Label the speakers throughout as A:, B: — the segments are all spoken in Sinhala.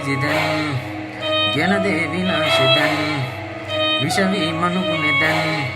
A: සමාජෙ දැන් ගෙන දේ විනාශ දැන් විෂවී මනුගුණෙ දැන්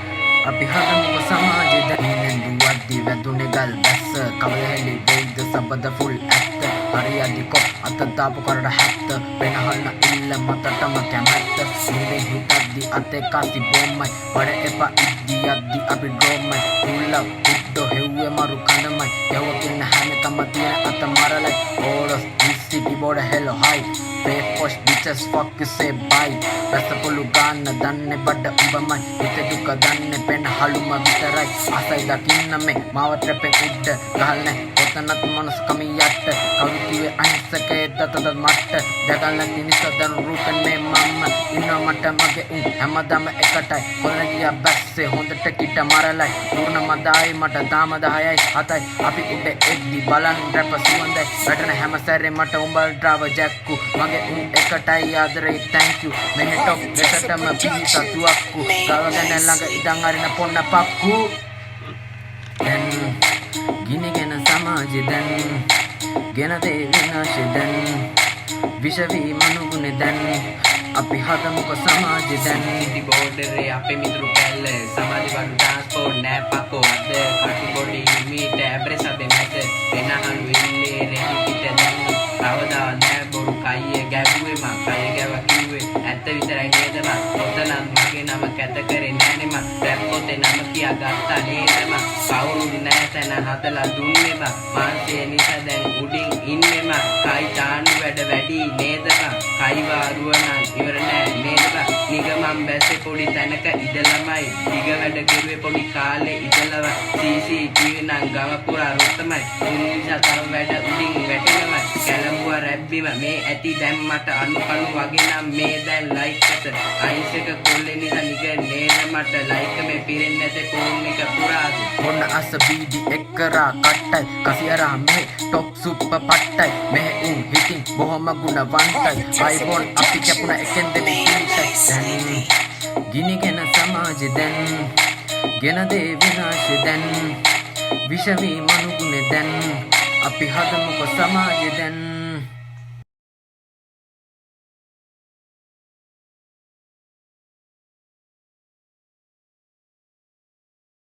A: අපි හදමුක සමාජෙ දැන් නෙන්දුවද්දි වැදුනේ ගල් බැස්ස කවලහෙලි වෙයිද සබද ෆුල් ඇත්ත හරියදි කොප් අත දාපු කරඩ හැත්ත වෙනහල්න ඉල්ල මතටම කැමැත්ත සිනේ හිතද්දි අතේ කාසි බොම්මයි වඩ එපා ඉද්දි යද්දි අපි ඩ්‍රෝමයි උල්ල උඩ්ඩෝ හෙව්වේ මරු කඳමයි යවකින්න හැම කම තියෙන අත මරලයි orders ඉස්සි කිබෝඩ hello high fake posh bitches fuck you say bye රස පොළු ගන්න දන්නේ බඩ උඹමයි හිත දුක දන්නේ පෙන හලුම විතරයි අසයි දකින්න මේ මාව ට්‍රැපෙන් උඩ ගහල්නේ ඔතනත් මනස කමි යට කවුරු කිව්වේ අහිංසකේ දතද මට්ට දගල්න තිනිස දරු රූපෙන් මේ මම්ම ඉන්නවා මට මගේ හැමදාම එකටයි කොල්ල ගියා බැස්සේ හොඳට කිට මරලයි පූර්ණමදායි මට දාම 10යි 7යි අපි උඩ එද්දි බලන් රැප සුවඳයි වැටෙන හැම සැරේ මට උඹ ඩ්‍රයිවර් ජැක්කු මගේ එකටයි ආදරේ thank you මෙහෙ ටොප් දෙකටම පිහිසතුක්කු ගවගෙන ළඟ ඉඳන් අරින පොන්න පක්කු දැන් ගිනිගෙන සමාජෙ දැන් ගෙන දේ විනාශ දැන් විෂවී මනුගුණෙ දැන් අපි හදමුක සමාජෙ දැන්
B: සිටි බෝඩරේ අපේ මිතුරු පැල්ල සමාජ වඩු ට්‍රාන්ස්පෝර්ට් නෑ පකෝ අද කටු බොඩි මීට ඇබ්‍රෙස් අපේ මැද වෙනහලු ඉන්නේ රෙදි පිට දැන් කවදා නෑ බොරු කයිය ගැව්වේ මං කය ගැව කිව්වේ ඇත්ත විතරයි නේද මං ඔතනත් මගේ නම කැත කරේ නෑනේ මං රැප් පොතේ නම කියා ගත්තා නේද මං කවුරුත් නෑ තැන හදලා දුන්නේ මං මාන්සේ නිසා දැන් උඩින් ඉන්නේ මං කයි තාන්නු වැඩ වැඩි නේද මං කයි වාරුව නම් ඉවර නෑ නේද මං නිගමන් බැස්සේ පොඩි තැනක ඉඳලමයි දිග වැඩ කෙරුවේ පොඩි කාලේ ඉඳලම CCTV නම් ගම පුරා රොත්තමයි නිසා තව වැඩ උඩින් වැටෙනවා කැලඹුවා රැබ්බිම මේ ඇති දැන් මට අනු වගේ නම් මේ දැන් ලයික් අත අයිසක කොල්ලේ නිසා නික නේද මට ලයික් මේ පිරෙන්නේ නැතේ ෆෝන් එක පුරාද
A: ඔන්න අස බීඩි එක්කරා කට්ටයි කසියරා මේ ටොප් සුප්පර් පට්ටයි මේ හිතින් බොහොම ගුණවන්තයි අයිබෝන් අපි කැපුණ එකෙන් දෙන්නේ දැන් ගිනිගෙන සමාජෙ දැන් ගෙන දේ විනාශ දැන් විෂවී මනුගුණෙ දැන් අපි හදමුක සමාජෙ දැන්